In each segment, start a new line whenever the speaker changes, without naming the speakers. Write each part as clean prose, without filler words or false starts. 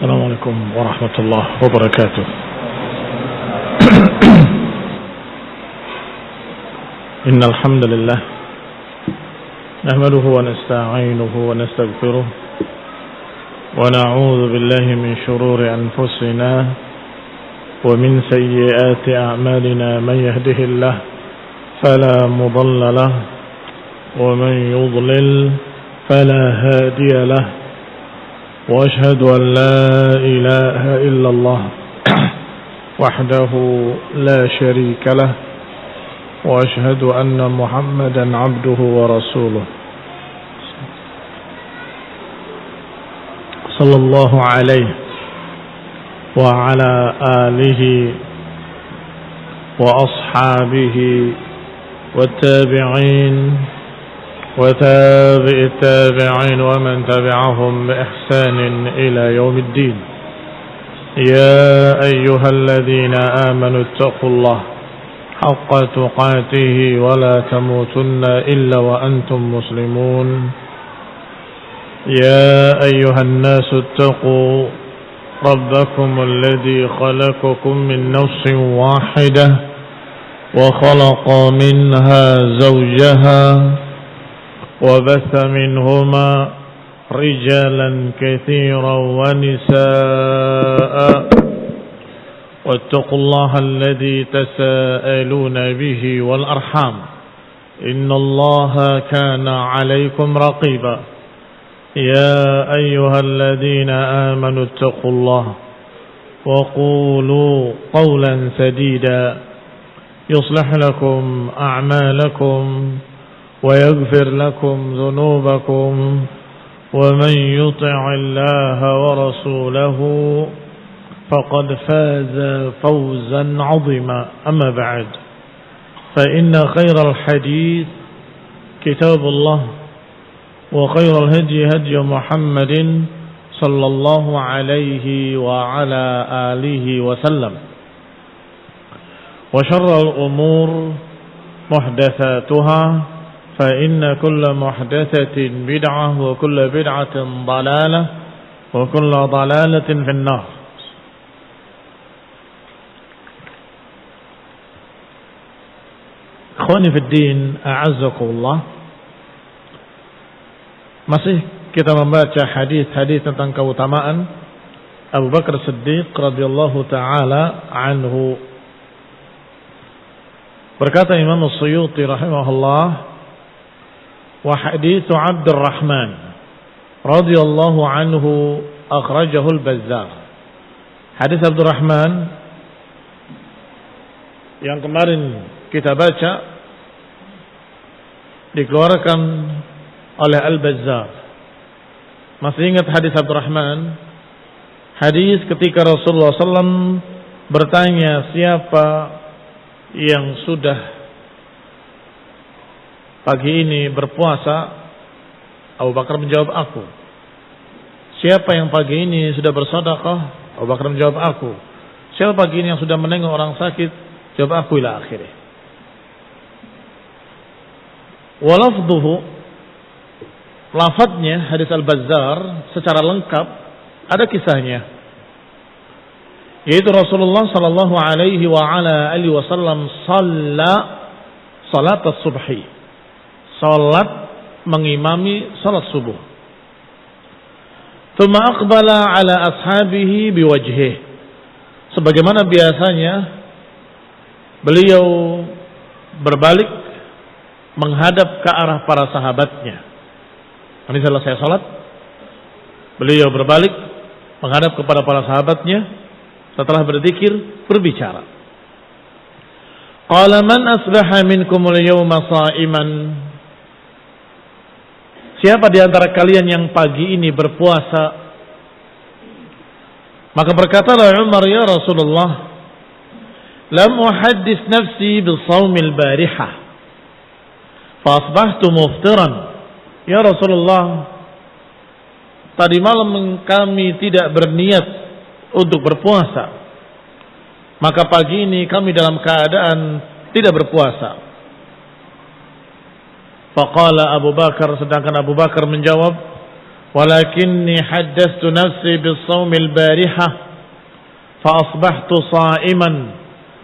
السلام عليكم ورحمة الله وبركاته. إن الحمد لله نحمده ونستعينه ونستغفره ونعوذ بالله من شرور أنفسنا ومن سيئات أعمالنا. من يهده الله فلا مضل له ومن يضلل فلا هادي له، وأشهد أن لا إله إلا الله وحده لا شريك له، وأشهد أن محمدا عبده ورسوله صلى الله عليه وعلى آله وأصحابه والتابعين وتابع التابعين ومن تبعهم بإحسان إلى يوم الدين. يا أيها الذين آمنوا اتقوا الله حق تقاته ولا تموتن إلا وأنتم مسلمون. يا أيها الناس اتقوا ربكم الذي خلقكم من نفس واحدة وخلق منها زوجها وبث منهما رجالا كثيرا ونساء، واتقوا الله الذي تساءلون به والأرحام إن الله كان عليكم رقيبا. يا أيها الذين آمنوا اتقوا الله وقولوا قولا سديدا يصلح لكم أعمالكم ويغفر لكم ذنوبكم، ومن يطع الله ورسوله فقد فاز فوزا عظيما. أما بعد، فإن خير الحديث كتاب الله، وخير الهدي هدي محمد صلى الله عليه وعلى آله وسلم، وشر الأمور محدثاتها، فإن كل محدثة بدعة وكل بدعة ضلالة وكل ضلالة في النار. Ikhwani fi din, a'azzakumullah. Masih kita membaca hadis-hadis tentang keutamaan Abu Bakar Siddiq radhiyallahu taala anhu. Berkata Imam As-Suyuti rahimahullah, wa haditsu Abdurrahman radhiyallahu anhu akhrajahu al-Bazzar. Hadis Abdurrahman yang kemarin kita baca dikeluarkan oleh Al-Bazzar. Masih ingat hadis Abdurrahman? Hadis ketika Rasulullah SAW bertanya siapa yang sudah pagi ini berpuasa, Abu Bakar menjawab aku. Siapa yang pagi ini sudah bersedekah, Abu Bakar menjawab aku. Siapa pagi ini yang sudah menengok orang sakit, jawab aku, ila akhirih. Walafduhu, lafadznya hadis Al-Bazzar secara lengkap ada kisahnya, yaitu Rasulullah sallallahu alaihi wa ala alihi wasallam salat as-subhi, salat mengimami salat subuh. Tsumma aqbala ala ashabihi biwajhihi, sebagaimana biasanya beliau berbalik menghadap ke arah para sahabatnya. Ini selesai salat, beliau berbalik menghadap kepada para sahabatnya. Setelah berzikir, berbicara. Qala man asbaha minkumul yawma sha'iman. Siapa di antara kalian yang pagi ini berpuasa? Maka berkatalah Umar, ya Rasulullah, lam uhaddis nafsi bisawmil barihah fa asbahtu muftiran. Ya Rasulullah, tadi malam kami tidak berniat untuk berpuasa, maka pagi ini kami dalam keadaan tidak berpuasa. Faqala Abu Bakar, sedangkan Abu Bakar menjawab, walakinni haddathtu nafsi bis-shaumil barihah fa asbahtu sha'iman.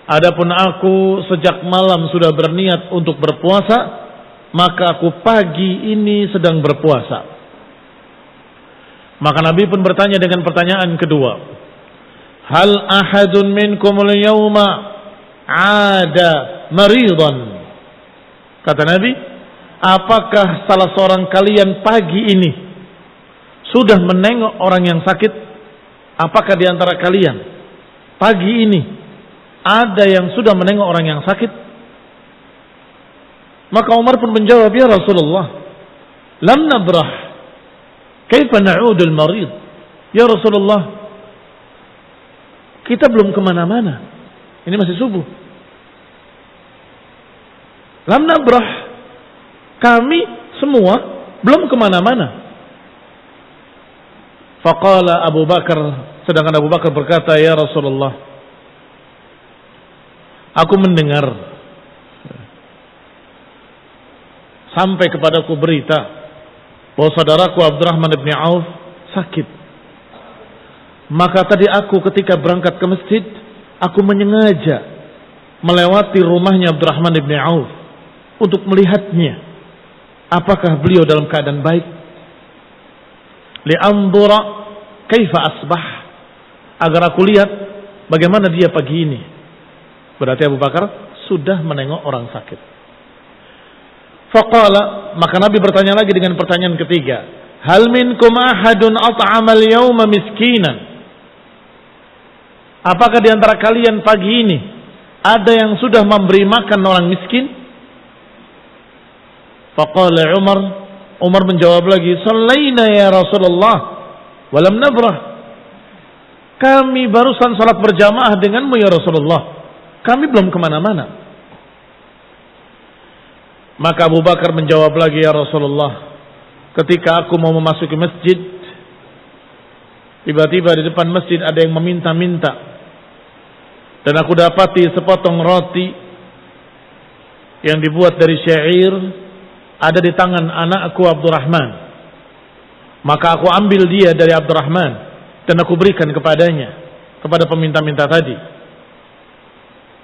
Adapun aku sejak malam sudah berniat untuk berpuasa, maka aku pagi ini sedang berpuasa. Maka Nabi pun bertanya dengan pertanyaan kedua, hal ahadun minkumul yawma ada maridan? Kata Nabi, apakah salah seorang kalian pagi ini sudah menengok orang yang sakit? Apakah di antara kalian pagi ini ada yang sudah menengok orang yang sakit? Maka Umar pun menjawab, ya Rasulullah, lam nabrah, kaifa na'udul marid? Ya Rasulullah, kita belum kemana-mana, ini masih subuh. Lam nabrah, kami semua belum kemana-mana. Faqala Abu Bakar, sedangkan Abu Bakar berkata, ya Rasulullah, aku mendengar sampai kepadaku berita bahwa saudaraku Abdurrahman bin Auf sakit. Maka tadi aku ketika berangkat ke masjid, aku menyengaja melewati rumahnya Abdurrahman bin Auf untuk melihatnya, apakah beliau dalam keadaan baik. Li'anzura kaifa asbah, agar aku lihat bagaimana dia pagi ini. Berarti Abu Bakar sudah menengok orang sakit. Faqala, maka Nabi bertanya lagi dengan pertanyaan ketiga, hal minkum ahadun at'amal yawma miskinan? Apakah di antara kalian pagi ini ada yang sudah memberi makan orang miskin? Faqala Umar menjawab lagi, sallaina ya Rasulullah walam nabrah. Kami barusan salat berjamaah denganmu ya Rasulullah, kami belum kemana-mana. Maka Abu Bakar menjawab lagi, ya Rasulullah, ketika aku mau memasuki masjid, tiba-tiba di depan masjid ada yang meminta-minta, dan aku dapati sepotong roti yang dibuat dari syair ada di tangan anakku Abdurrahman. Maka aku ambil dia dari Abdurrahman dan aku berikan kepadanya, kepada peminta-minta tadi.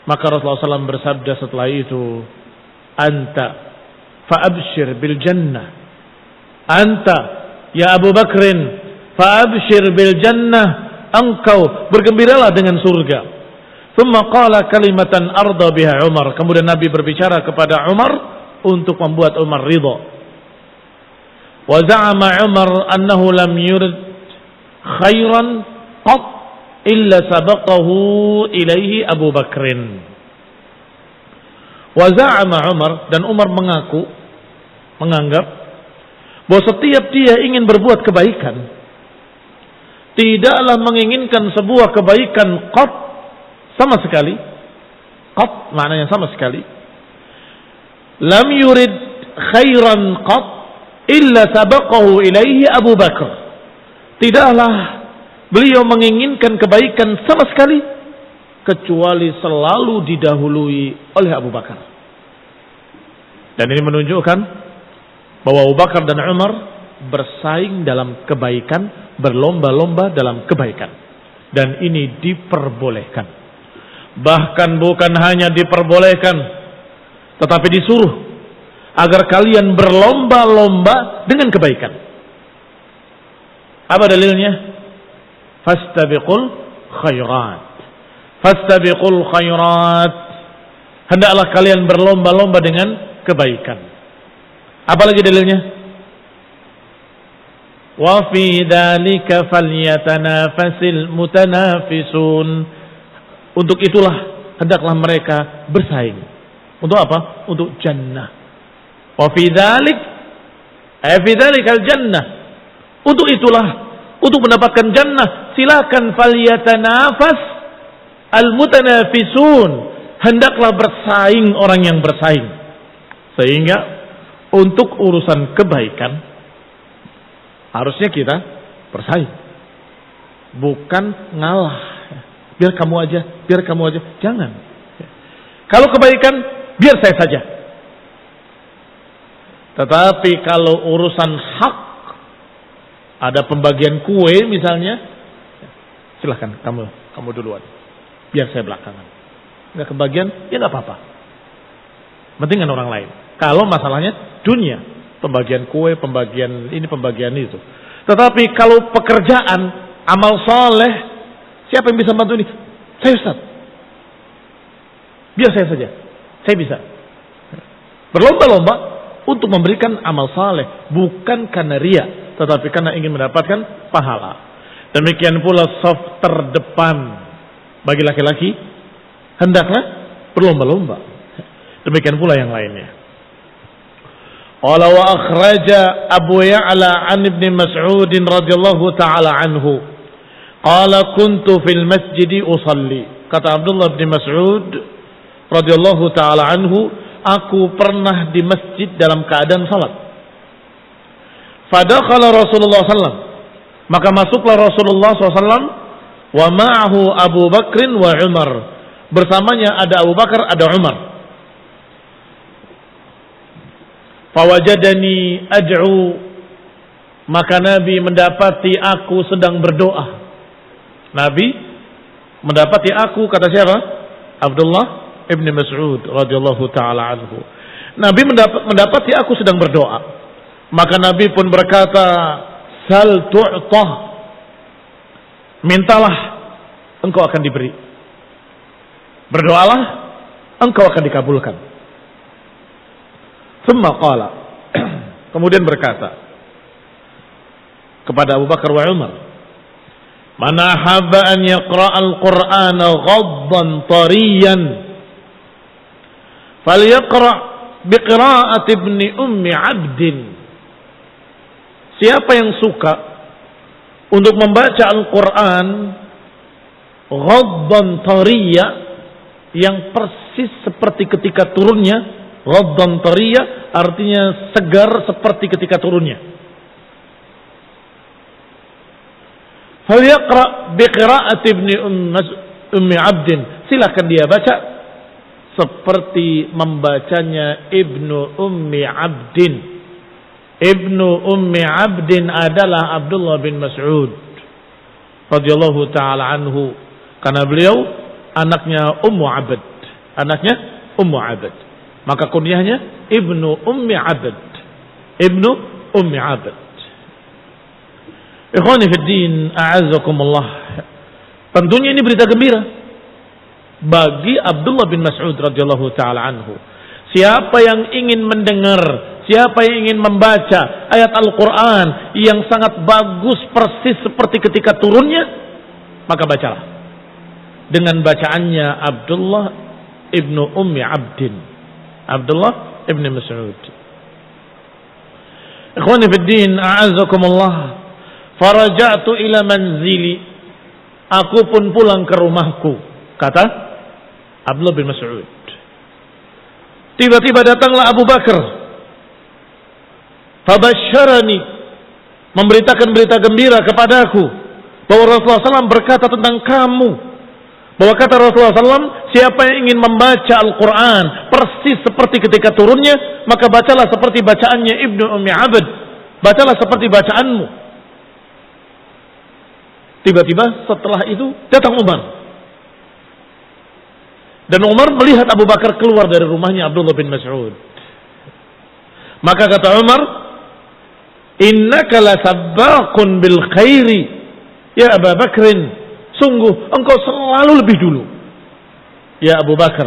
Maka Rasulullah SAW bersabda setelah itu, anta fa'abshir bil jannah. Anta ya Abu Bakrin fa'abshir bil jannah, engkau bergembiralah dengan surga. Thumma qala kalimatan arda biha Umar. Kemudian Nabi berbicara kepada Umar untuk membuat Umar ridha. Wa za'ama Umar annahu lam yurid khairan qat illa sabaqahu ilaihi Abu Bakrin. Wa za'ama Umar, dan Umar menganggap bahwa setiap dia ingin berbuat kebaikan, tidaklah menginginkan sebuah kebaikan qat, sama sekali. Qat maknanya sama sekali. Lam yurid khairan qat illa sabaqahu ilaihi Abu Bakar. Tidaklah beliau menginginkan kebaikan sama sekali kecuali selalu didahului oleh Abu Bakar. Dan ini menunjukkan bahwa Abu Bakar dan Umar bersaing dalam kebaikan, berlomba-lomba dalam kebaikan. Dan ini diperbolehkan. Bahkan bukan hanya diperbolehkan, tetapi disuruh agar kalian berlomba-lomba dengan kebaikan. Apa dalilnya? Fastabiqul khairat. Fastabiqul khairat. Hendaklah kalian berlomba-lomba dengan kebaikan. Apalagi dalilnya? Wa fi dzalika falyatanafasil mutanafisun. Untuk itulah hendaklah mereka bersaing. Untuk apa? Untuk jannah. Wa fi dzalik ay fi dzalikal jannah. Untuk itulah, untuk mendapatkan jannah, silakan falyatanafas almutanafisun. Hendaklah bersaing orang yang bersaing. Sehingga untuk urusan kebaikan harusnya kita bersaing. Bukan ngalah. Biar kamu aja, biar kamu aja. Jangan. Kalau kebaikan, biar saya saja. Tetapi kalau urusan hak Ada pembagian kue misalnya, silahkan kamu duluan, biar saya belakangan. Nggak kebagian, ya nggak apa-apa. Pentingan orang lain. Kalau masalahnya dunia, pembagian kue, pembagian ini, pembagian itu. Tetapi kalau pekerjaan, amal soleh, siapa yang bisa bantu ini? Saya Ustaz. Biar saya saja, saya bisa. Berlomba-lomba untuk memberikan amal saleh, bukan karena riya, tetapi karena ingin mendapatkan pahala. Demikian pula saf terdepan bagi laki-laki hendaklah berlomba-lomba. Demikian pula yang lainnya. Qala wa akhraja Abu Ya'la an Ibn Mas'ud radhiyallahu taala anhu. Qala kuntu fil masjid usalli. Kata Abdullah bin Mas'ud radhiyallahu taala anhu, aku pernah di masjid dalam keadaan salat. Fadakhala Rasulullah sallallahu, maka masuklah Rasulullah SAW, wa ma'ahu Abu Bakr wa Umar, bersamanya ada Abu Bakar, ada Umar. Fawajadani ad'u, maka Nabi mendapati aku sedang berdoa. Nabi mendapati aku, kata siapa? Abdullah ibn Mas'ud radhiyallahu taala anhu. Nabi mendapati aku sedang berdoa. Maka Nabi pun berkata, "Sal tu'tah." Mintalah, engkau akan diberi. Berdoalah, engkau akan dikabulkan. Thumma qala, kemudian berkata kepada Abu Bakar wa Umar, "Man ahabba an yaqra' al-Qur'ana ghaddan tariyan, falyaqra' biqira'ati ibni ummi 'abdin." Siapa yang suka untuk membaca Al-Quran ghaddan tariya, yang persis seperti ketika turunnya. Ghaddan tariya artinya segar seperti ketika turunnya. Falyaqra' biqira'ati ibni ummi 'abdin, silakan dia baca seperti membacanya Ibnu Ummi Abdin. Ibnu Ummi Abdin adalah Abdullah bin Mas'ud radhiyallahu taala anhu, karena beliau anaknya Ummu Abd, anaknya Ummu Abd, maka kunyahnya Ibnu Ummi Abd, Ibnu Ummi Abd. Ikhwani fid din, a'azzakumullah. Tentunya ini berita gembira bagi Abdullah bin Mas'ud radhiyallahu taala anhu. Siapa yang ingin mendengar, siapa yang ingin membaca ayat Al-Quran yang sangat bagus persis seperti ketika turunnya, maka bacalah dengan bacaannya Abdullah ibnu Ummi Abdin, Abdullah ibn Mas'ud. Ikhwani fid din, a'azzakumullah. Faraja'tu ila manzili, aku pun pulang ke rumahku, kata Abdullah bin Mas'ud. Tiba-tiba datanglah Abu Bakar, fabasyarani, memberitakan berita gembira kepadaku bahwa Rasulullah SAW berkata tentang kamu, bahwa kata Rasulullah SAW, siapa yang ingin membaca Al-Quran persis seperti ketika turunnya, maka bacalah seperti bacaannya Ibnu Ummi Abd, bacalah seperti bacaanmu. Tiba-tiba setelah itu datang Umar. Dan Umar melihat Abu Bakar keluar dari rumahnya Abdullah bin Mas'ud. Maka kata Umar, "Innaka lasabbaqun bil khairi ya Abu Bakrin." Sungguh engkau selalu lebih dulu, ya Abu Bakar.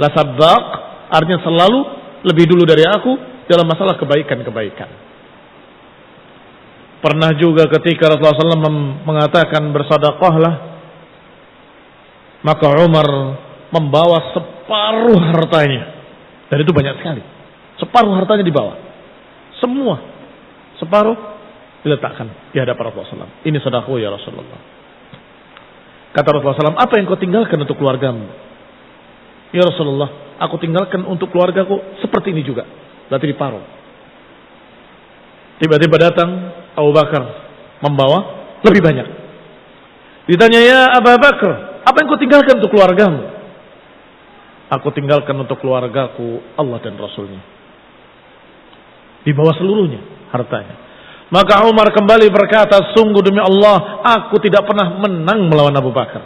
Lasabbaq artinya selalu lebih dulu dari aku dalam masalah kebaikan-kebaikan. Pernah juga ketika Rasulullah SAW mengatakan bersedekahlah, maka Umar membawa separuh hartanya, dan itu banyak sekali. Separuh hartanya dibawa, semua separuh diletakkan di hadapan Rasulullah SAW. Ini sedekah ya Rasulullah. Kata Rasulullah SAW, apa yang kau tinggalkan untuk keluargamu? Ya Rasulullah, aku tinggalkan untuk keluargaku seperti ini juga, berarti diparuh. Tiba-tiba datang Abu Bakar membawa lebih banyak. Ditanya, ya Abu Bakar, apa yang kau tinggalkan untuk keluargamu? Aku tinggalkan untuk keluargaku Allah dan Rasulnya. Dibawa seluruhnya hartanya. Maka Umar kembali berkata, sungguh demi Allah, aku tidak pernah menang melawan Abu Bakar.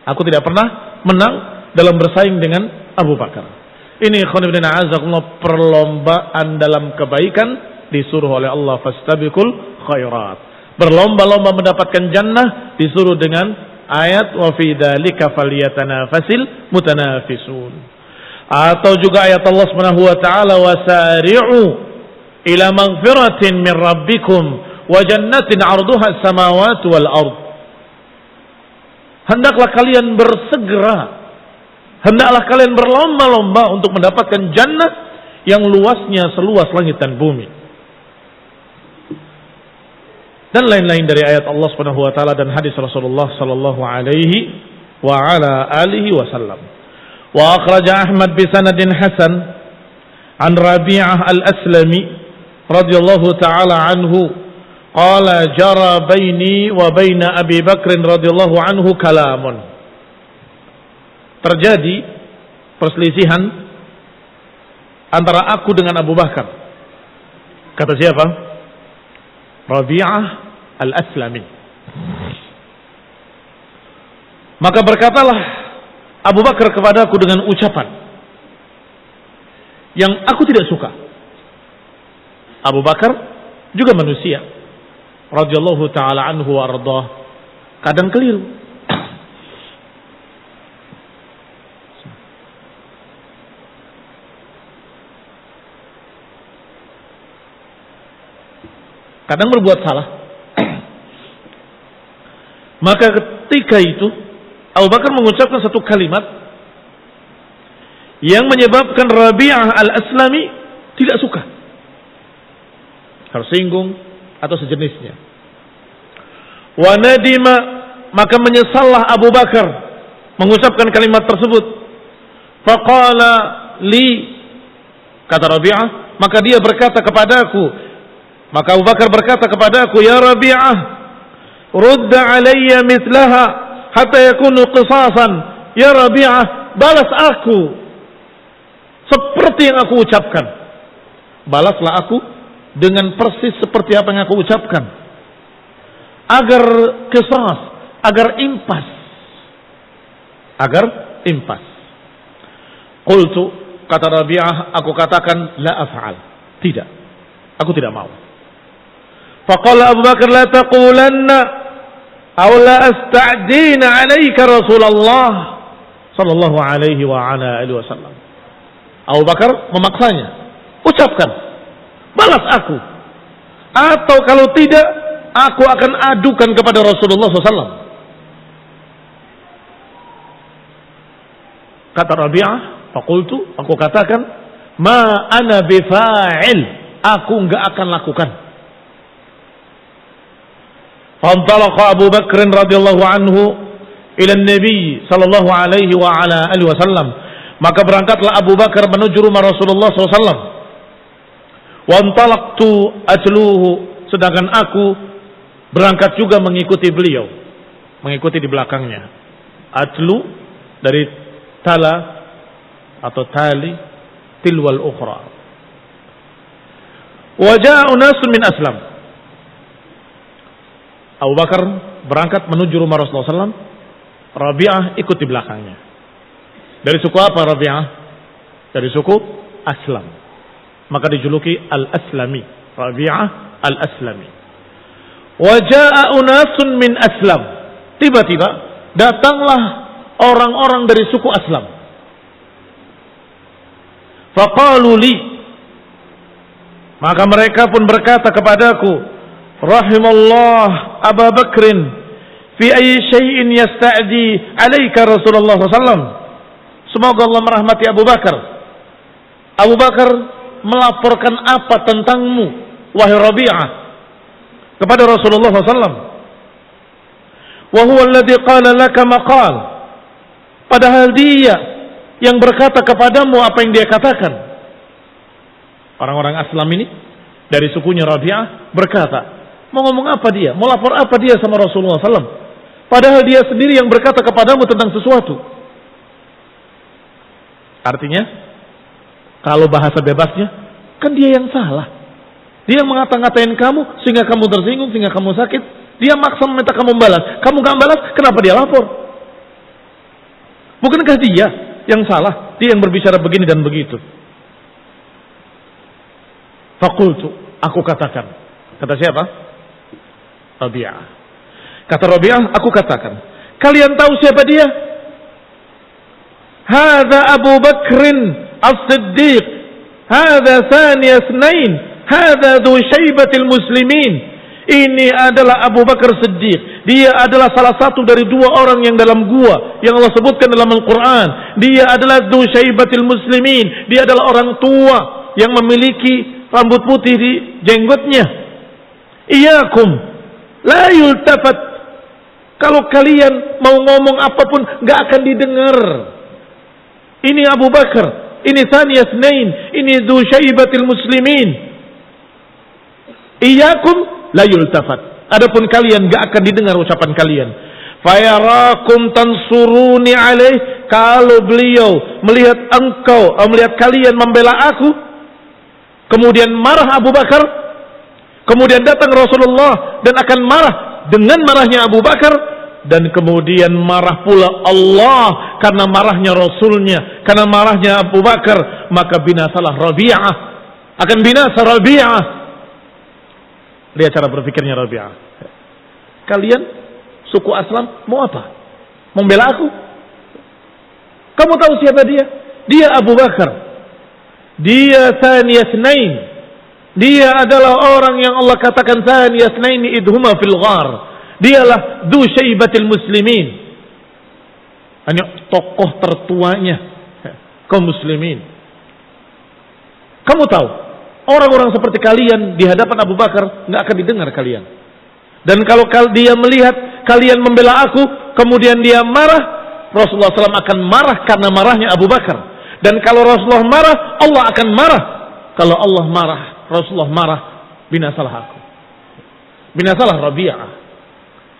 Aku tidak pernah menang dalam bersaing dengan Abu Bakar. Ini ikhwan fillah azakumullah, perlombaan dalam kebaikan disuruh oleh Allah, fastabiqul khairat. Berlomba-lomba mendapatkan jannah disuruh dengan ayat wa fi dzalika falyatanafasil mutanafisun. Atau juga ayat Allah Subhanahu wa taala, wasari'u ila maghfiratin min rabbikum wa jannatin 'arduha as-samawati wal ard. Hendaklah kalian bersegera, hendaklah kalian berlomba-lomba untuk mendapatkan jannah yang luasnya seluas langit dan bumi. Dan lain-lain dari ayat Allah Subhanahu wa taala dan hadis Rasulullah sallallahu alaihi wa ala alihi wasallam. Wa akhraja Ahmad bi sanadin hasan an Rabi'ah al-Aslami radhiyallahu ta'ala anhu qala jara baini wa baina Abi Bakr radhiyallahu anhu kalamun. Terjadi perselisihan antara aku dengan Abu Bakar. Kata siapa? Rabi'ah al-Aslami. Maka berkatalah Abu Bakar kepadaku dengan ucapan yang aku tidak suka. Abu Bakar juga manusia, radhiyallahu taala anhu wa ardhah, kadang keliru. Kadang berbuat salah. Maka ketika itu Abu Bakar mengucapkan satu kalimat yang menyebabkan Rabi'ah al-Aslami tidak suka, tersinggung atau sejenisnya. Wa nadima, maka menyesallah Abu Bakar mengucapkan kalimat tersebut. Faqala li, kata Rabi'ah, maka dia berkata kepadaku, maka Abu Bakar berkata kepadaku, ya Rabi'ah, rudda alayya mithlaha hatta yakunu qisasan. Ya Rabi'ah, balas aku seperti yang aku ucapkan. Balaslah aku dengan persis seperti apa yang aku ucapkan, agar qisas, agar impas, Qultu, kata Rabi'ah, aku katakan la af'al, tidak, aku tidak mau. Faqala Abu Bakar, la taqulanna aw la asta'dina 'alaika Rasulullah sallallahu alaihi wa ala alihi wasallam. Abu Bakar memaksanya, ucapkan, balas aku, atau kalau tidak aku akan adukan kepada Rasulullah SAW. Kata Rabi'ah, faqultu, aku katakan, ma ana bifa'il, aku enggak akan lakukan. Fantalaqa Abu Bakr radhiyallahu anhu ila Nabi sallallahu alaihi wa ala alihi wasallam. Maka berangkatlah Abu Bakar menuju rumah Rasulullah SAW. Wantalaqtu atluhu, sedangkan aku berangkat juga mengikuti beliau, mengikuti di belakangnya. Atlu dari tala atau tali, tilwal ukhra. Wa jaa unasun min Aslam. Abu Bakar berangkat menuju rumah Rasulullah SAW. Rabi'ah ikut di belakangnya. Dari suku apa Rabi'ah? Dari suku Aslam. Maka dijuluki Al-Aslami, Rabi'ah Al-Aslami. Wa jaa unasun min Aslam. Tiba-tiba datanglah orang-orang dari suku Aslam. Faqalu li, maka mereka pun berkata kepadaku, rahimallah Abu Bakrin fi ayyi syai'in yasta'di 'alaika Rasulullah sallallahu. Semoga Allah merahmati Abu Bakar. Abu Bakar melaporkan apa tentangmu, wahai Rabi'ah, kepada Rasulullah SAW. Wa huwa alladhi qala laka maqal, padahal dia yang berkata kepadamu apa yang dia katakan. Orang-orang Aslam ini dari sukunya Rabi'ah berkata, mau ngomong apa dia, mau lapor apa dia sama Rasulullah SAW, padahal dia sendiri yang berkata kepadamu tentang sesuatu. Artinya, kalau bahasa bebasnya, kan dia yang salah. Dia ngata-ngatain kamu sehingga kamu tersinggung, sehingga kamu sakit. Dia maksa meminta kamu balas. Kamu gak balas, kenapa dia lapor? Bukankah dia yang salah? Dia yang berbicara begini dan begitu. Fakultu, aku katakan. Kata siapa? Rabi'ah. Kata Rabi'ah, aku katakan. Kalian tahu siapa dia? Hadza Abu Bakrin As-Siddiq. Hadza Thani Itsnain. Hadza Dzu Syaibatil Muslimin. Ini adalah Abu Bakar Siddiq. Dia adalah salah satu dari dua orang yang dalam gua yang Allah sebutkan dalam Al-Quran. Dia adalah Dzu Syaibatil Muslimin. Dia adalah orang tua yang memiliki rambut putih di jenggotnya. Iyakum la yultafat. Kalau kalian mau ngomong apapun gak akan didengar. Ini Abu Bakar, ini Tsani Itsnain, ini Dzu Syaibatil Muslimin. Iyakum la yultafat. Adapun kalian gak akan didengar ucapan kalian. Fayarakum tansuruni alaih. Kalau beliau melihat engkau, melihat kalian membela aku, kemudian marah Abu Bakar, kemudian datang Rasulullah dan akan marah dengan marahnya Abu Bakar, dan kemudian marah pula Allah karena marahnya Rasulnya, karena marahnya Abu Bakar, maka binasalah Rabi'ah, akan binasa Rabi'ah. Lihat cara berpikirnya Rabi'ah. Kalian suku Aslam mau apa? Membela aku? Kamu tahu siapa dia? Dia Abu Bakar. Dia Tsani Itsnain. Dia adalah orang yang Allah katakan Tsani Itsnain idhuma fil ghar. Dialah Dzu Syaibatil Muslimin. Hanya tokoh tertuanya kaum muslimin. Kamu tahu, orang-orang seperti kalian di hadapan Abu Bakar nggak akan didengar kalian. Dan kalau dia melihat kalian membela aku, kemudian dia marah, Rasulullah SAW akan marah karena marahnya Abu Bakar. Dan kalau Rasulullah marah, Allah akan marah. Kalau Allah marah, Rasulullah marah, binasalah aku. Binasalah Rabi'ah.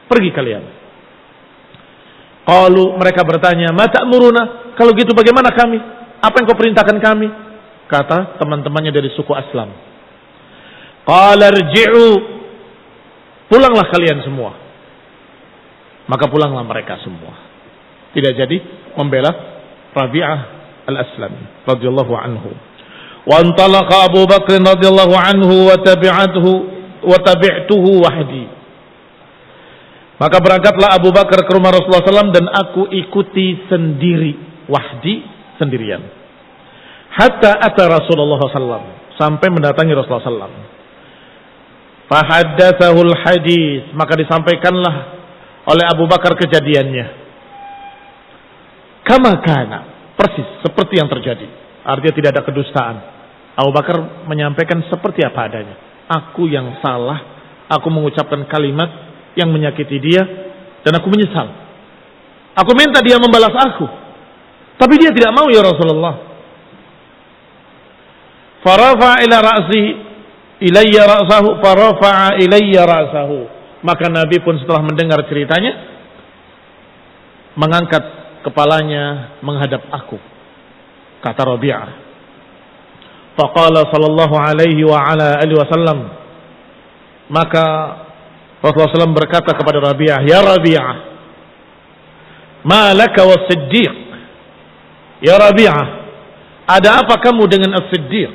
Pergi kalian. Qalu, mereka bertanya, ma ta'muruna? Kalau gitu bagaimana kami? Apa yang kau perintahkan kami? Kata teman-temannya dari suku Aslam. Qala irji'u. Pulanglah kalian semua. Maka pulanglah mereka semua. Tidak jadi membela Rabi'ah al-Aslami radhiyallahu anhu. Wa antalaqa Abu Bakr radhiyallahu anhu wa tabi'tuhu wahdi. Maka berangkatlah Abu Bakar ke rumah Rasulullah SAW dan aku ikuti sendiri, wahdi, sendirian. Hatta ata Rasulullah SAW, sampai mendatangi Rasulullah SAW. Fahaddatsahul hadis, maka disampaikanlah oleh Abu Bakar kejadiannya. Kama kana, persis seperti yang terjadi. Artinya tidak ada kedustaan. Abu Bakar menyampaikan seperti apa adanya. Aku yang salah, aku mengucapkan kalimat yang menyakiti dia, dan aku menyesal. Aku minta dia membalas aku, tapi dia tidak mau, ya Rasulullah. Farafa ila ra'si ilayya ra'sahu, farafa'a ilayya ra'sahu. Maka Nabi pun setelah mendengar ceritanya, mengangkat kepalanya menghadap aku. Kata Rabi'ah. Faqala sallallahu alaihi wa ala alihi wasallam. Maka Rasulullah SAW berkata kepada Rabi'ah, ya Rabi'ah, ma laka was-Siddiq? Ya Rabi'ah, ada apa kamu dengan As-Siddiq?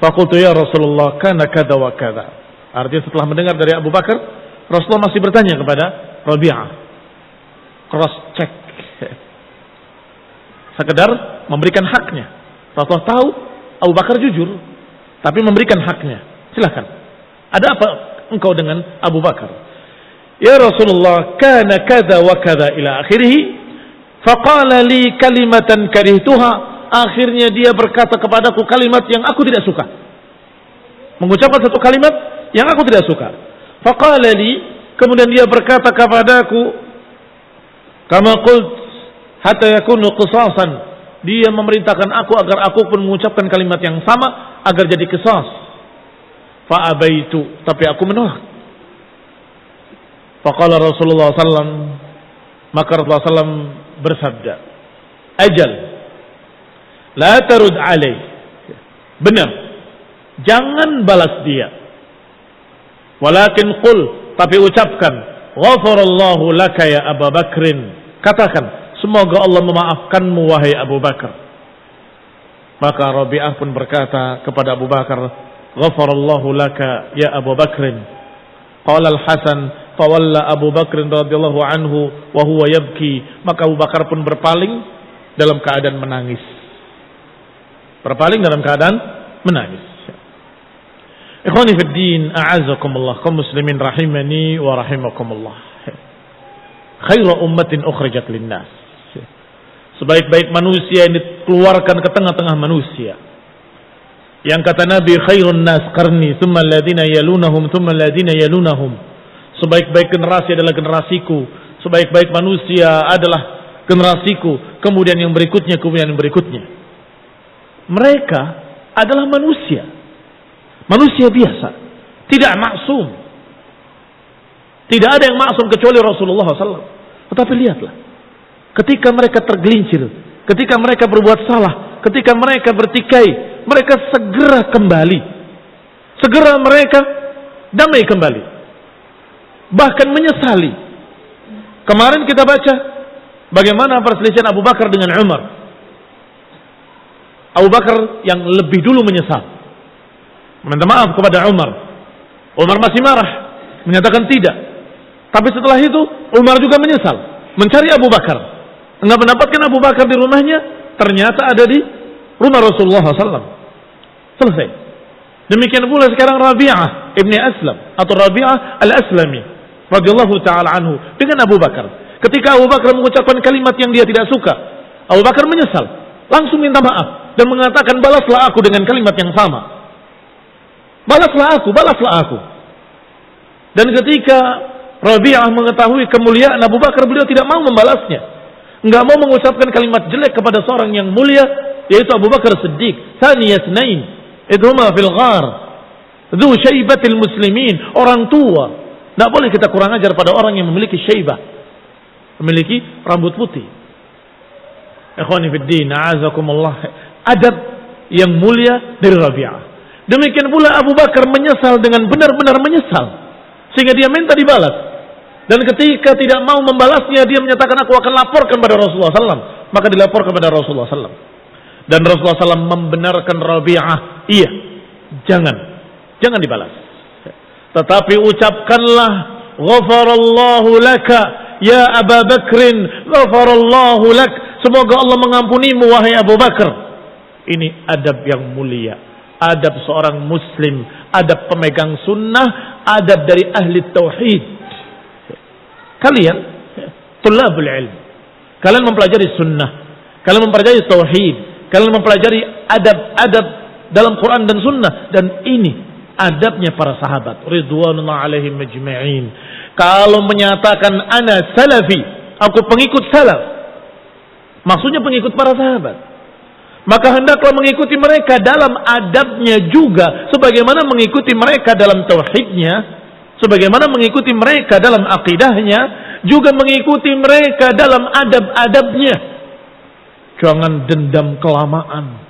Faqultu ya Rasulullah, kana kada wa kada. Artinya setelah mendengar dari Abu Bakar, Rasulullah masih bertanya kepada Rabi'ah. Cross check. Sekedar memberikan haknya. Rasulullah tahu Abu Bakar jujur, tapi memberikan haknya. Silakan. Ada apa engkau dengan Abu Bakar? Ya Rasulullah, kana kada wa kada ila akhirih. Faqala li kalimatan karihtuha. Akhirnya dia berkata kepadaku kalimat yang aku tidak suka. Mengucapkan satu kalimat yang aku tidak suka. Faqala li, kemudian dia berkata kepadaku, kama qult hatta yakunu qisasan. Dia memerintahkan aku agar aku pun mengucapkan kalimat yang sama agar jadi qisas. Fa'abaitu, tapi aku menolak. Faqala Rasulullah SAW, maka Rasulullah SAW bersabda, ajal, la tarud alaih. Benar, Jangan balas dia. Walakin qul, tapi ucapkan, ghafarallahu laka ya Abu Bakrin. Katakan, semoga Allah memaafkanmu wahai Abu Bakar. Maka Rabi'ah pun berkata kepada Abu Bakar, ghafarallahu laka ya Abu Bakrin. Qala Al-Hasan, fawalla Abu Bakrin radhiyallahu anhu wa huwa yabki. Maka Abu Bakar pun berpaling dalam keadaan menangis. Berpaling dalam keadaan menangis. Ikhwani fid din, a'azakumullah, kaum muslimin rahimani wa rahimakumullah. Khairu ummatin ukhrijat linnas. Sebaik-baik manusia yang dikeluarkan ke tengah-tengah manusia. Yang kata Nabi, khairun nas qarni, thumma alladhina yalunahum, thumma alladhina yalunahum. Sebaik-baik generasi adalah generasiku. Sebaik-baik manusia adalah generasiku. Kemudian yang berikutnya, kemudian yang berikutnya. Mereka adalah manusia. Manusia biasa. Tidak maksum. Tidak ada yang maksum kecuali Rasulullah SAW. Tetapi lihatlah. Ketika mereka tergelincir. Ketika mereka berbuat salah. Ketika mereka bertikai. Mereka segera kembali. Segera mereka damai kembali. Bahkan menyesali. Kemarin kita baca bagaimana perselisihan Abu Bakar dengan Umar. Abu Bakar yang lebih dulu menyesal. Minta maaf kepada Umar. Umar masih marah. Menyatakan tidak. Tapi setelah itu Umar juga menyesal. Mencari Abu Bakar. Enggak mendapatkan Abu Bakar di rumahnya. Ternyata ada di rumah Rasulullah SAW. Selesai. Demikian pula sekarang Rabi'ah ibni Aslam. Atau Rabi'ah al-Aslami. Radhiyallahu ta'ala anhu. Dengan Abu Bakar. Ketika Abu Bakar mengucapkan kalimat yang dia tidak suka. Abu Bakar menyesal. Langsung minta maaf. Dan mengatakan, balaslah aku dengan kalimat yang sama. Balaslah aku. Dan ketika Rabi'ah mengetahui kemuliaan Abu Bakar, beliau tidak mau membalasnya. Enggak mau mengucapkan kalimat jelek kepada seorang yang mulia, yaitu Abu Bakar Siddiq. Tsaniyas nain, idhuma fil ghar, dzu syaibatil muslimin, orang tua. Enggak boleh kita kurang ajar pada orang yang memiliki syaibah, memiliki rambut putih. Ikhwani fid din, a'azakumullah. Adab yang mulia dari Rabi'ah. Demikian pula Abu Bakar menyesal dengan benar-benar menyesal. Sehingga dia minta dibalas. Dan ketika tidak mau membalasnya, dia menyatakan, aku akan laporkan pada Rasulullah SAW. Maka dilaporkan kepada Rasulullah SAW. Dan Rasulullah SAW membenarkan Rabi'ah. Iya, jangan dibalas. Tetapi ucapkanlah, ghafarallahu laka ya Abu Bakrin, ghafarallahu lak. Semoga Allah mengampunimu wahai Abu Bakar. Ini adab yang mulia. Adab seorang muslim, adab pemegang sunnah, adab dari ahli tauhid. Kalian tulabul ilm, kalian mempelajari sunnah, kalian mempelajari tauhid, kalian mempelajari adab-adab dalam Quran dan sunnah. Dan ini adabnya para sahabat ridwanullah alaihim majma'in. Kalau menyatakan ana salafi, aku pengikut salaf, maksudnya pengikut para sahabat. Maka hendaklah mengikuti mereka dalam adabnya juga, sebagaimana mengikuti mereka dalam tauhidnya, sebagaimana mengikuti mereka dalam akidahnya, juga mengikuti mereka dalam adab-adabnya. Jangan dendam kelamaan,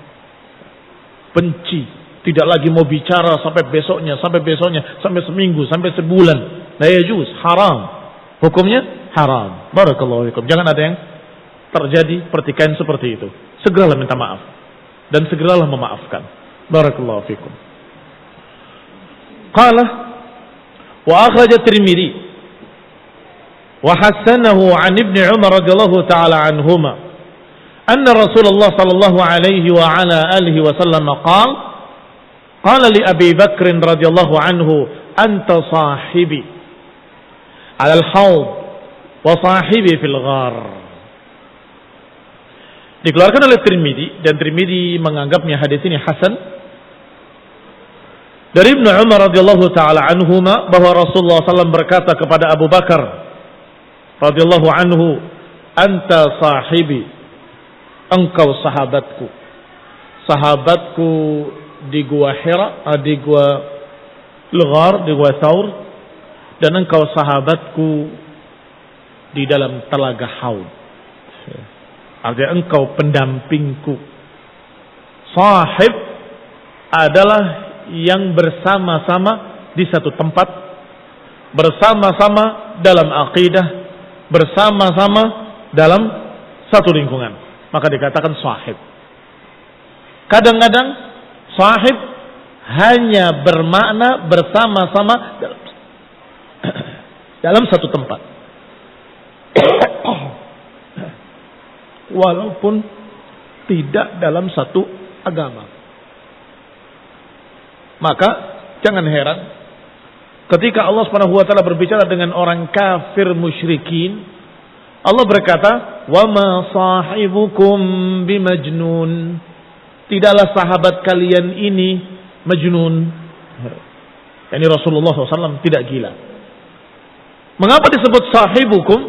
benci, tidak lagi mau bicara sampai besoknya, sampai seminggu, sampai sebulan. La yajuz, haram. Hukumnya haram. Barakallahu fikum. Jangan ada yang terjadi pertikaian seperti itu. Segeralah minta maaf dan segeralah memaafkan. Barakallahu fikum. Qala wa akhraj at-Tirmidzi wa hasanahu an Ibn Umar radhiyallahu ta'ala anhuma anna Rasulullah sallallahu alaihi wa ala alihi wa sallam qala li Abi Bakr radhiyallahu anhu anta sahibi 'ala al-hawd wa sahibi fil ghar. Dikeluarkan oleh Tirmidzi, dan Tirmidzi menganggapnya hadis ini hasan dari Ibnu Umar radhiyallahu taala anhuma, bahwa Rasulullah SAW berkata kepada Abu Bakar radhiyallahu anhu, anta sahibi, engkau sahabatku, sahabatku di gua Hira, di gua Lughar, di gua Thaur, dan engkau sahabatku di dalam telaga Haud. Artinya engkau pendampingku. Sahib adalah yang bersama-sama di satu tempat, bersama-sama dalam akidah, bersama-sama dalam satu lingkungan, maka dikatakan sahib. Kadang-kadang sahib hanya bermakna bersama-sama dalam satu tempat, walaupun tidak dalam satu agama. Maka jangan heran ketika Allah Subhanahu wa taala berbicara dengan orang kafir musyrikin, Allah berkata, "Wa ma sahibukum bimajnun." Tidaklah sahabat kalian ini majnun. Yani Rasulullah SAW tidak gila. Mengapa disebut sahibukum?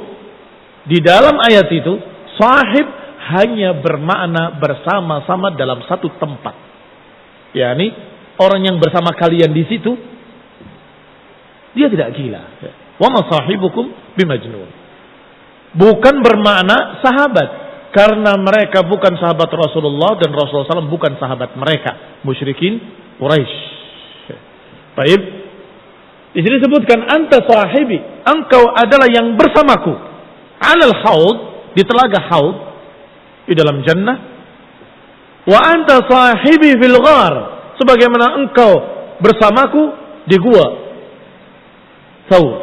Di dalam ayat itu, sahib hanya bermakna bersama-sama dalam satu tempat. Yani orang yang bersama kalian di situ, dia tidak gila. Wa ma sahibukum bimajnun. Bukan bermakna sahabat, karena mereka bukan sahabat Rasulullah dan Rasulullah SAW bukan sahabat mereka, musyrikin Quraisy. Baik. Di sini disebutkan anta sahibi, engkau adalah yang bersamaku. Alal haud, di telaga haud di dalam jannah. Wa anta sahibi fil ghar, sebagaimana engkau bersamaku di gua Thawr.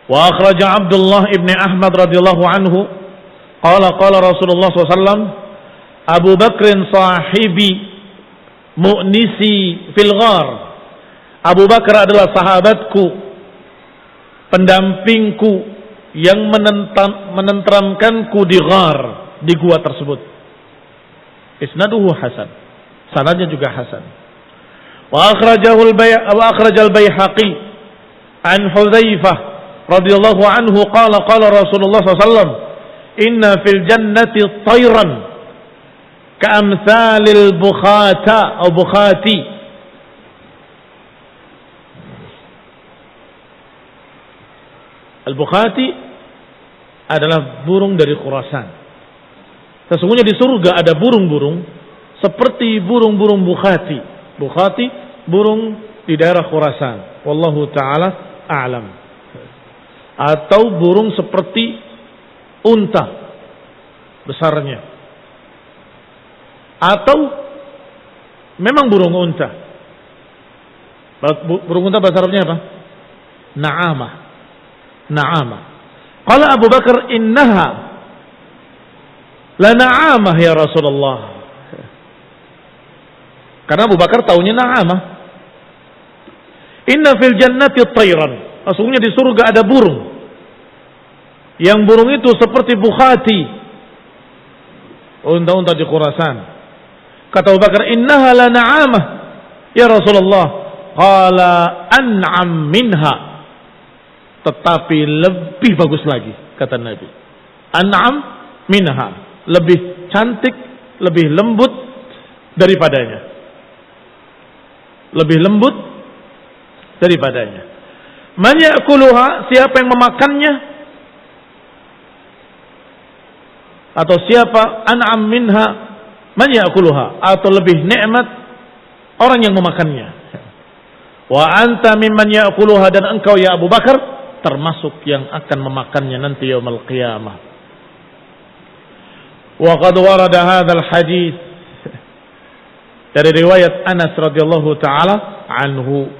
Wa akhraja Abdullah ibn Ahmad radhiyallahu anhu qala Rasulullah SAW, Abu Bakrin sahibi mu'nisi fil ghar. Abu Bakar adalah sahabatku, pendampingku yang menenteramkanku di ghar, di gua tersebut. Isnaduhu hasan, sanadnya juga hasan. Wa akhrajal Baihaqi an Hudzaifah radhiyallahu anhu qala Rasulullah SAW, inna fil jannati tayran ka'amthalil bukhata atau bukhati. Al-bukhati adalah burung dari Khurasan. Sesungguhnya di surga ada burung-burung seperti burung-burung bukhati. Bukhati burung di daerah Khurasan. Wallahu ta'ala a'lam. Atau burung seperti unta besarnya, atau memang burung unta. Burung unta bahasa Arabnya apa? Na'amah. Na'amah. Qala Abu Bakar, innaha la na'amah ya Rasulullah. Karena Abu Bakar taunya na'amah. Inna fil jannati tayran, sesungguhnya di surga ada burung. Yang burung itu seperti bukhati, unta-unta di Khurasan. Kata Abu Bakar, innaha la na'amah ya Rasulullah. Qala an'am minha, tetapi lebih bagus lagi, kata Nabi. An'am minha, lebih cantik, lebih lembut daripadanya. Lebih lembut daripadanya. Man ya'kuluha, siapa yang memakannya? Atau siapa an'am minha, man ya'kuluha, atau lebih nikmat orang yang memakannya. Wa anta mimman ya'kuluha, dan engkau ya Abu Bakar termasuk yang akan memakannya nanti yaumul qiyamah. Wa qad warada hadzal hadits dari riwayat Anas radhiyallahu taala anhu.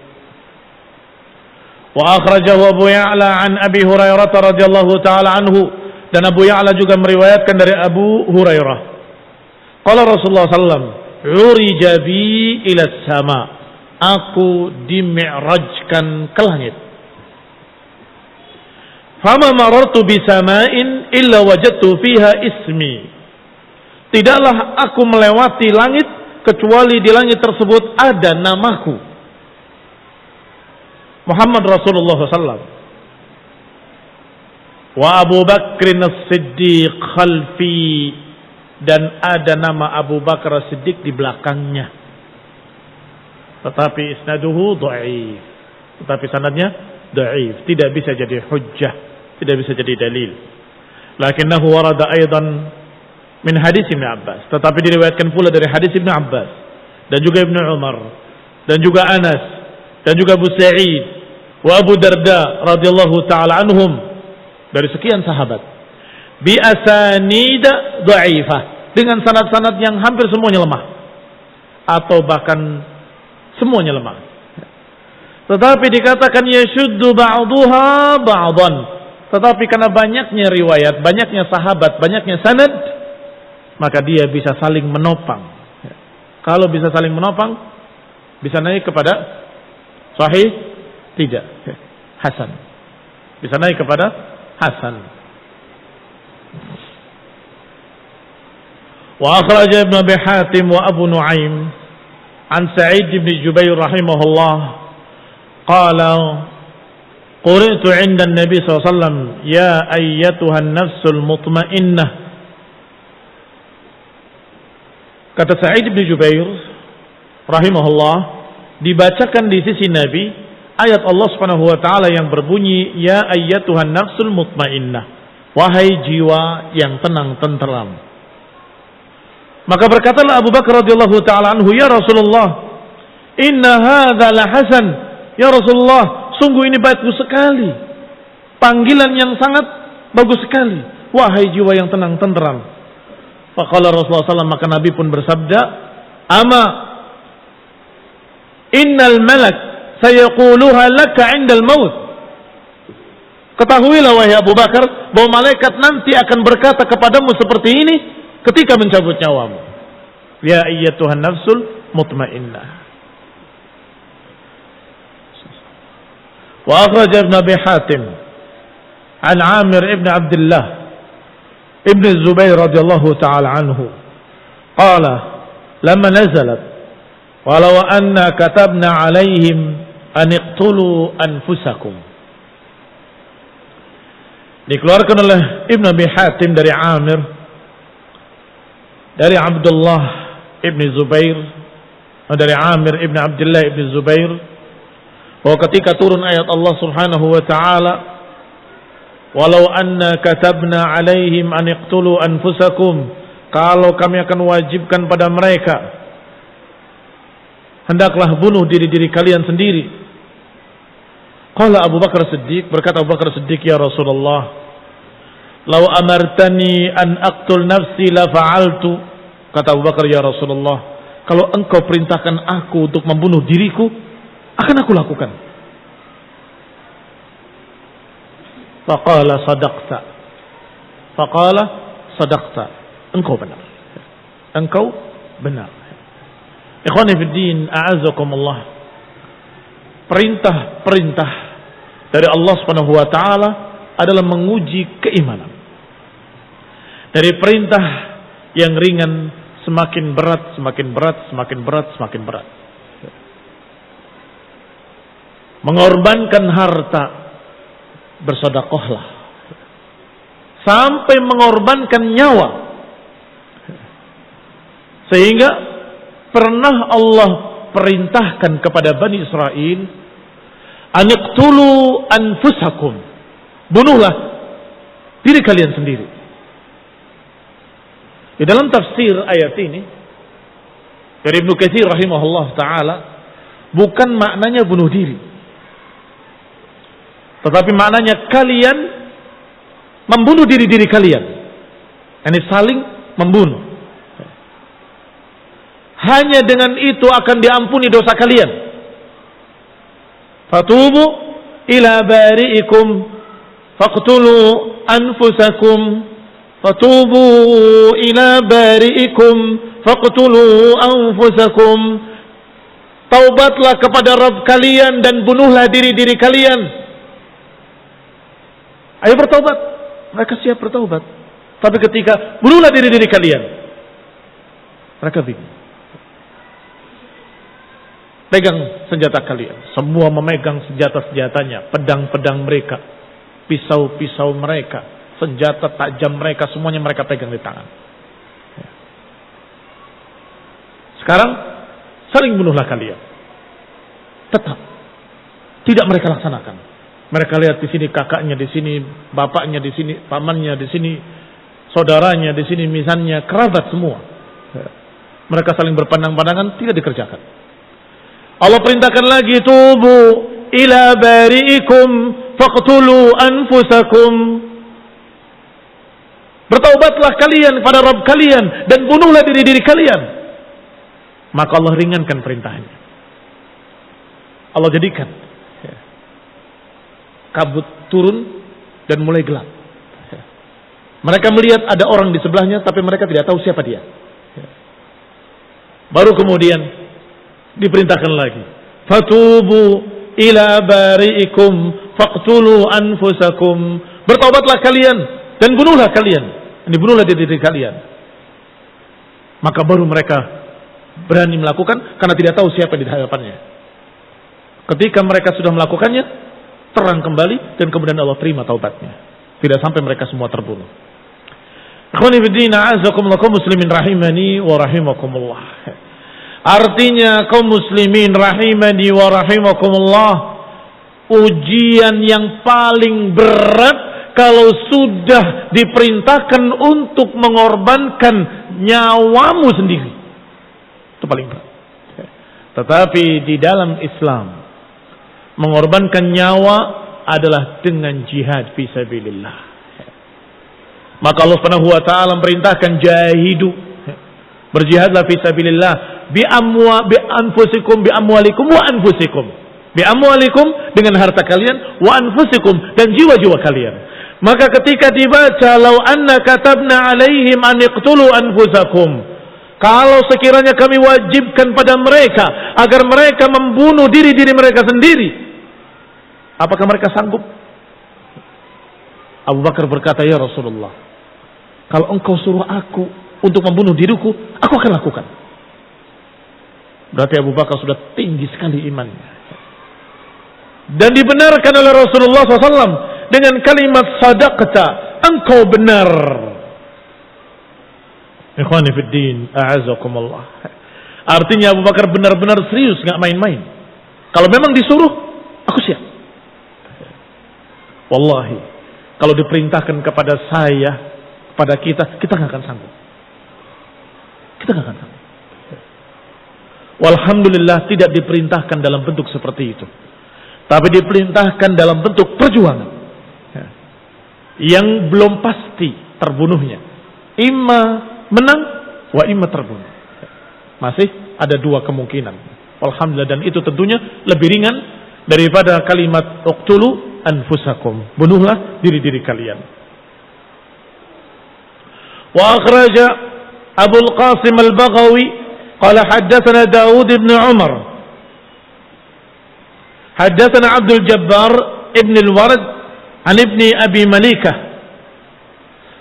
Wa akhrajahu Abu Ya'la an Abi Hurairah radhiyallahu taala anhu, dan Abu Ya'la juga meriwayatkan dari Abu Hurairah. Qala Rasulullah sallallahu, "Urija bi ila sama." Aku dimi'rajkan ke langit. Fama marartu bi sama'in illa wajadtu fiha ismi. Tidaklah aku melewati langit kecuali di langit tersebut ada namaku. Muhammad Rasulullah sallallahu. Wa Abu Bakrin As-Siddiq khalfi, dan ada nama Abu Bakar As-Siddiq di belakangnya. Tetapi isnaduhu dhaif. Tetapi sanadnya dhaif, tidak bisa jadi hujjah, tidak bisa jadi dalil. Lakinnahu warada aidan min hadis Ibn Abbas, tetapi diriwayatkan pula dari hadis Ibn Abbas dan juga Ibnu Umar, dan juga Anas, dan juga Abu Sa'id, wa Abu Darda radhiyallahu taala anhum, dari sekian sahabat, bi asanida dhaifah, dengan sanad-sanad yang hampir semuanya lemah atau bahkan semuanya lemah. Tetapi dikatakan yashuddu ba'duha ba'dan, tetapi karena banyaknya riwayat, banyaknya sahabat, banyaknya sanad, maka dia bisa saling menopang. Kalau bisa saling menopang, bisa naik kepada sahih? Tidak, hasan. Bisa naik kepada hasan. Wa akhraja Ibn Abi Hatim wa Abu Nu'aim an Sa'id bin Jubair rahimahullah qala quri'tu 'inda an-nabi sallallahu alaihi wasallam ya ayyatuha an-nafsul mutmainnah. Kata Sa'id bin Jubair rahimahullah, dibacakan di sisi Nabi ayat Allah Subhanahu wa taala yang berbunyi ya ayyatuhan nafsul mutmainnah, wahai jiwa yang tenang tenteram. Maka berkatalah Abu Bakar radhiyallahu taala anhu, ya Rasulullah, inna hadza la hasan. Ya Rasulullah, sungguh ini bagus sekali. Panggilan yang sangat bagus sekali. Wahai jiwa yang tenang tenteram. Faqala Rasulullah SAW, maka Nabi pun bersabda, ama innal malak sayaquluha laka 'indal maut. Ketahuilah wahai Abu Bakar, bahwa malaikat nanti akan berkata kepadamu seperti ini ketika mencabut nyawamu. Ya ayyatuhan nafsul mutmainnah. Wa akhraja Ibn Abi Hatim an Amir ibn Abdullah ibn Zubair radhiyallahu ta'ala anhu qala lamma nazalat walau anna katabna alaihim an iqtulu anfusakum. Dikeluarkan oleh Ibn Abi Hatim dari Amir, dari Abdullah ibn Zubair, dari Amir ibn Abdullah ibn Zubair, bahwa ketika turun ayat Allah Subhanahu wa taala, walau anna katabna alaihim an iqtulu anfusakum, kalau kami akan wajibkan pada mereka hendaklah bunuh diri-diri kalian sendiri. Qala Abu Bakar Siddiq, berkata Abu Bakar Siddiq, ya Rasulullah, lau amartani an aqtul nafsi la fa'altu. Kata Abu Bakar, ya Rasulullah, kalau engkau perintahkan aku untuk membunuh diriku, akan aku lakukan. Faqala sadaqta. Faqala sadaqta. Engkau benar. Engkau benar. Ikhwani fi din, a'azzakumullah. Perintah-perintah dari Allah Subhanahu wa taala adalah menguji keimanan. Dari perintah yang ringan semakin berat, semakin berat, semakin berat, semakin berat. Mengorbankan harta, bersedekahlah. Sampai mengorbankan nyawa. Sehingga pernah Allah perintahkan kepada Bani Israel, aniqtulu anfusakum, bunuhlah diri kalian sendiri. Di dalam tafsir ayat ini dari Ibnu Katsir rahimahullah taala, bukan maknanya bunuh diri, tetapi maknanya kalian membunuh diri-diri kalian. Ini saling membunuh. Hanya dengan itu akan diampuni dosa kalian. Fatubu ila bari'ikum faqtulu anfusakum. Fatubu ila bari'ikum faqtulu anfusakum. Taubatlah kepada Rabb kalian dan bunuhlah diri-diri kalian. Ayo bertaubat. Mereka siap bertaubat. Tapi ketika bunuhlah diri-diri kalian, mereka bingung. Pegang senjata kalian. Semua memegang senjata-senjatanya. Pedang-pedang mereka. Pisau-pisau mereka. Senjata tajam mereka. Semuanya mereka pegang di tangan. Sekarang saling bunuhlah kalian. Tetap. Tidak mereka laksanakan. Mereka lihat di sini kakaknya, di sini bapaknya, di sini pamannya, di sini saudaranya, di sini misalnya kerabat semua. Mereka saling berpandang-pandangan, tidak dikerjakan. Allah perintahkan lagi, tubu ila bari'ikum faqtulu anfusakum. Bertaubatlah kalian kepada Rabb kalian dan bunuhlah diri-diri kalian. Maka Allah ringankan perintahnya. Allah jadikan kabut turun dan mulai gelap. Mereka melihat ada orang di sebelahnya, tapi mereka tidak tahu siapa dia. Baru kemudian diperintahkan lagi, fatubu ila bari'ikum faqtulu anfusakum. Bertaubatlah kalian dan bunuhlah kalian. Dibunuhlah diri kalian. Maka baru mereka berani melakukan karena tidak tahu siapa di hadapannya. Ketika mereka sudah melakukannya, terang kembali dan kemudian Allah terima taubatnya. Tidak sampai mereka semua terbunuh. Ikhwani fiddin, a'azakumullah, kaum muslimin rahimani wa rahimakumullah. Artinya kaum muslimin rahimani wa rahimakumullah, ujian yang paling berat kalau sudah diperintahkan untuk mengorbankan nyawamu sendiri. Itu paling berat. Tetapi di dalam Islam, mengorbankan nyawa adalah dengan jihad fi sabilillah. Maka Allah Subhanahu wa taala memerintahkan jahidu, berjihadlah fi sabilillah bi anfusikum bi amwalikum wa anfusikum. Bi amwalikum dengan harta kalian, wa anfusikum dan jiwa-jiwa kalian. Maka ketika dibaca law anna katabna alaihim an iqtulu anfusakum, kalau sekiranya kami wajibkan pada mereka agar mereka membunuh diri-diri mereka sendiri, apakah mereka sanggup? Abu Bakar berkata, ya Rasulullah, kalau engkau suruh aku untuk membunuh diriku, aku akan lakukan. Berarti Abu Bakar sudah tinggi sekali imannya. Dan dibenarkan oleh Rasulullah SAW dengan kalimat sadaqta, engkau benar. Ikhwani fiddin, a'azakumullah. Artinya Abu Bakar benar-benar serius, nggak main-main. Kalau memang disuruh, aku siap. Wallahi, kalau diperintahkan kepada saya, kepada kita nggak akan sanggup. Kita nggak akan sanggup. Walhamdulillah tidak diperintahkan dalam bentuk seperti itu, tapi diperintahkan dalam bentuk perjuangan yang belum pasti terbunuhnya. Imma menang, wa imma terbunuh. Masih ada dua kemungkinan. Alhamdulillah, dan itu tentunya lebih ringan daripada kalimat uqtulu anfusakum, bunuhlah diri-diri kalian. Wa akhraja Abu al-Qasim al-Baghawi qala haddatsana Daud ibn Umar haddatsana Abdul Jabbar ibn al-Ward an ibni Abi Malikah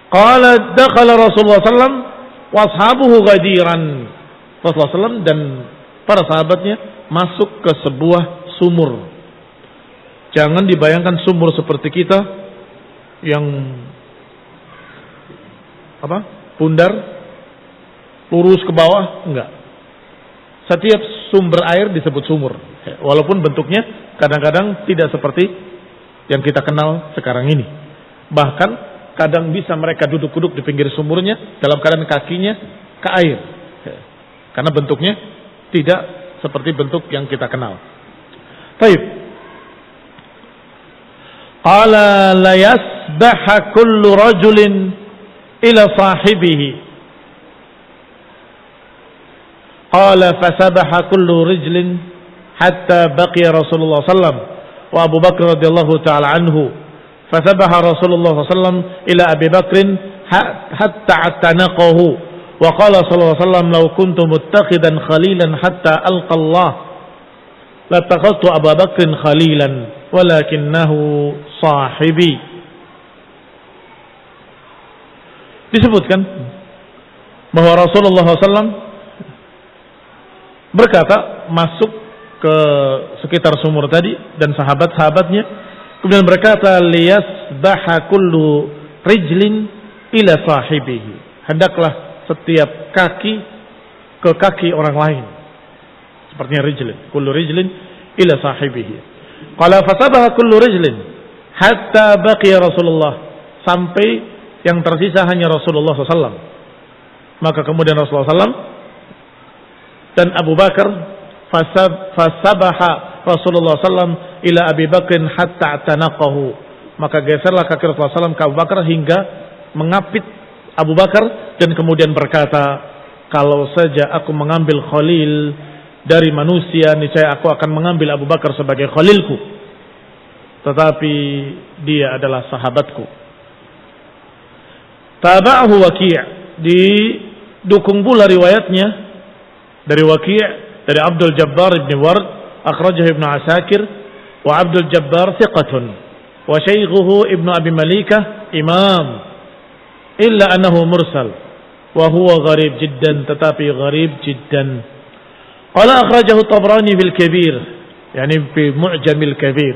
qala dakhala Rasulullah sallallahu wa ashabuhu ghadiran. Rasulullah sallallahu dan para sahabatnya masuk ke sebuah sumur. Jangan dibayangkan sumur seperti kita yang bundar lurus ke bawah, enggak. Setiap sumber air disebut sumur, walaupun bentuknya kadang-kadang tidak seperti yang kita kenal sekarang ini. Bahkan kadang bisa mereka duduk-duduk di pinggir sumurnya dalam keadaan kakinya ke air, karena bentuknya tidak seperti bentuk yang kita kenal. Baik. Qala la yasbaha kullu rajulin ila sahibihi. Qala fasabaha kullu rijlin hatta baqiya Rasulullah sallam wa Abu Bakr radhiyallahu ta'ala anhu. Fasabaha Rasulullah sallam ila Abi Bakr hatta atanaqahu wa qala sallallahu alaihi wasallam law kuntu muttakhidan khalilan hatta alqa Allah latakhadtu Abu Bakr khalilan walakinnahu sahibi. Disebutkan bahwa Rasulullah SAW berkata masuk ke sekitar sumur tadi dan sahabat-sahabatnya, kemudian berkata liyasbaha kullu rijlin ila sahibihi, hendaklah setiap kaki ke kaki orang lain, sepertinya rijlin, kullu rijlin ila sahibihi. Qala fasabaha kullu rijlin hatta baqiya Rasulullah, sampai yang tersisa hanya Rasulullah SAW. Maka kemudian Rasulullah SAW dan Abu Bakar, fasabaha Rasulullah SAW ila Abi Bakrin hatta tanaqahu, maka geserlah kaki Rasulullah SAW ke Abu Bakar hingga mengapit Abu Bakar, dan kemudian berkata, kalau saja aku mengambil khalil dari manusia, niscaya aku akan mengambil Abu Bakar sebagai khalilku, tetapi dia adalah sahabatku. Tabahu Waki', didukung pula riwayatnya dari Waki', dari Abdul Jabbar ibn Ward, akhrajahu Ibnu Asakir, wa Abdul Jabbar thiqatun wa syaykhuhu Ibnu Abi Malikah imam, illa annahu mursal wa huwa gharib jiddan, tetapi gharib jiddan. Qala akhrajahu Tabrani bil Kabir, yani fi Mu'jamil Kabir,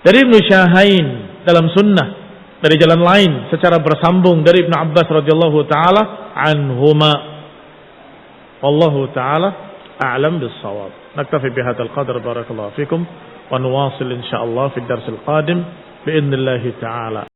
dari Ibnu Syahain dalam sunnah dari jalan lain secara bersambung dari Ibnu Abbas radhiyallahu taala anhuma. Wallahu taala a'lam bis-shawab. Naktafi bihadzal qadar, barakallahu fikum, wa nuwasil insyaallah fi ad-dars al-qadim bi idznillah taala.